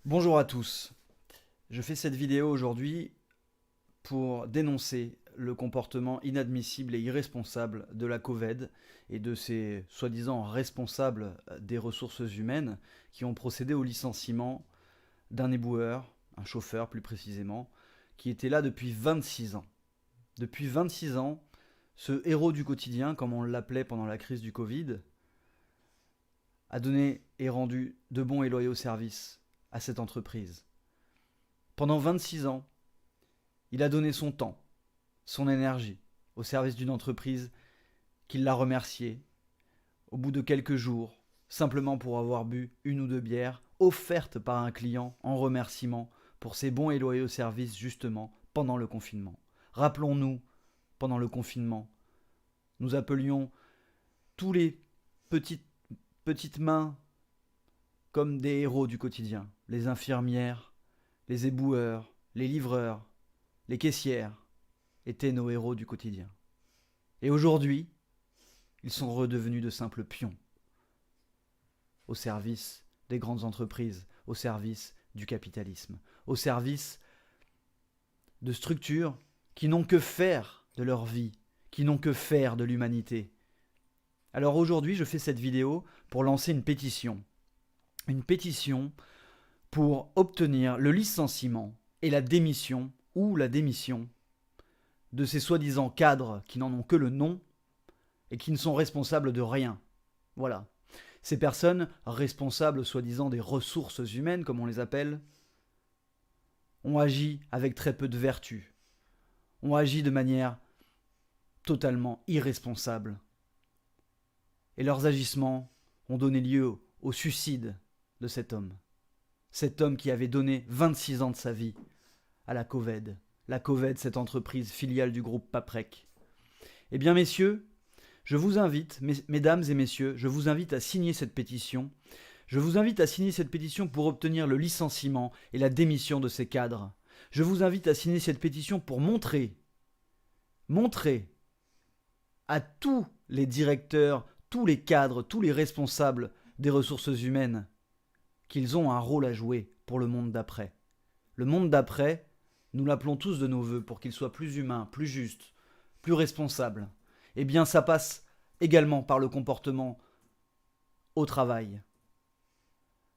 Bonjour à tous, je fais cette vidéo aujourd'hui pour dénoncer le comportement inadmissible et irresponsable de la COVED et de ses soi-disant responsables des ressources humaines qui ont procédé au licenciement d'un éboueur, un chauffeur plus précisément, qui était là depuis 26 ans. Depuis 26 ans, ce héros du quotidien, comme on l'appelait pendant la crise du Covid, a donné et rendu de bons et loyaux services à cette entreprise. Pendant 26 ans, il a donné son temps, son énergie au service d'une entreprise qui l'a remercié au bout de quelques jours, simplement pour avoir bu une ou deux bières offertes par un client en remerciement pour ses bons et loyaux services justement pendant le confinement. Rappelons-nous, pendant le confinement, nous appelions tous les petites mains comme des héros du quotidien. Les infirmières, les éboueurs, les livreurs, les caissières étaient nos héros du quotidien. Et aujourd'hui, ils sont redevenus de simples pions au service des grandes entreprises, au service du capitalisme, au service de structures qui n'ont que faire de leur vie, qui n'ont que faire de l'humanité. Alors aujourd'hui, je fais cette vidéo pour lancer une pétition pour obtenir le licenciement et la démission de ces soi-disant cadres qui n'en ont que le nom et qui ne sont responsables de rien. Voilà. Ces personnes, responsables soi-disant des ressources humaines, comme on les appelle, ont agi avec très peu de vertu, ont agi de manière totalement irresponsable. Et leurs agissements ont donné lieu au suicide de cet homme. Cet homme qui avait donné 26 ans de sa vie à la COVED. La COVED, cette entreprise filiale du groupe Paprec. Eh bien, messieurs, je vous invite, mesdames et messieurs, je vous invite à signer cette pétition. Je vous invite à signer cette pétition pour obtenir le licenciement et la démission de ces cadres. Je vous invite à signer cette pétition pour montrer à tous les directeurs, tous les cadres, tous les responsables des ressources humaines qu'ils ont un rôle à jouer pour le monde d'après. Le monde d'après, nous l'appelons tous de nos vœux pour qu'il soit plus humain, plus juste, plus responsable. Eh bien, ça passe également par le comportement au travail.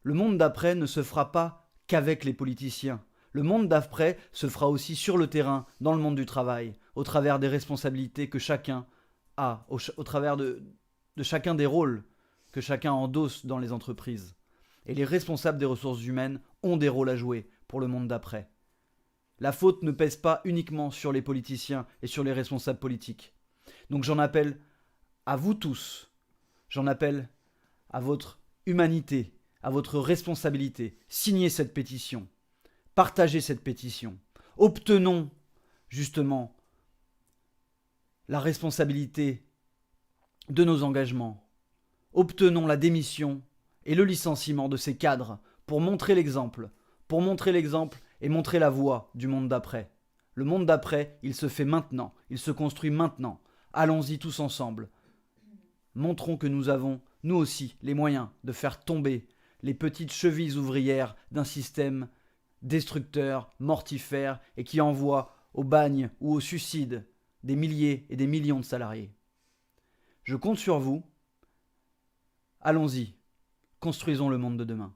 Le monde d'après ne se fera pas qu'avec les politiciens. Le monde d'après se fera aussi sur le terrain, dans le monde du travail, au travers des responsabilités que chacun a, au travers de chacun des rôles que chacun endosse dans les entreprises. Et les responsables des ressources humaines ont des rôles à jouer pour le monde d'après. La faute ne pèse pas uniquement sur les politiciens et sur les responsables politiques. Donc j'en appelle à vous tous, j'en appelle à votre humanité, à votre responsabilité. Signez cette pétition, partagez cette pétition, obtenons justement la responsabilité de nos engagements, obtenons la démission et le licenciement de ces cadres pour montrer l'exemple et montrer la voie du monde d'après. Le monde d'après, il se fait maintenant, il se construit maintenant. Allons-y tous ensemble. Montrons que nous avons, nous aussi, les moyens de faire tomber les petites chevilles ouvrières d'un système destructeur, mortifère et qui envoie au bagne ou au suicide des milliers et des millions de salariés. Je compte sur vous. Allons-y, construisons le monde de demain.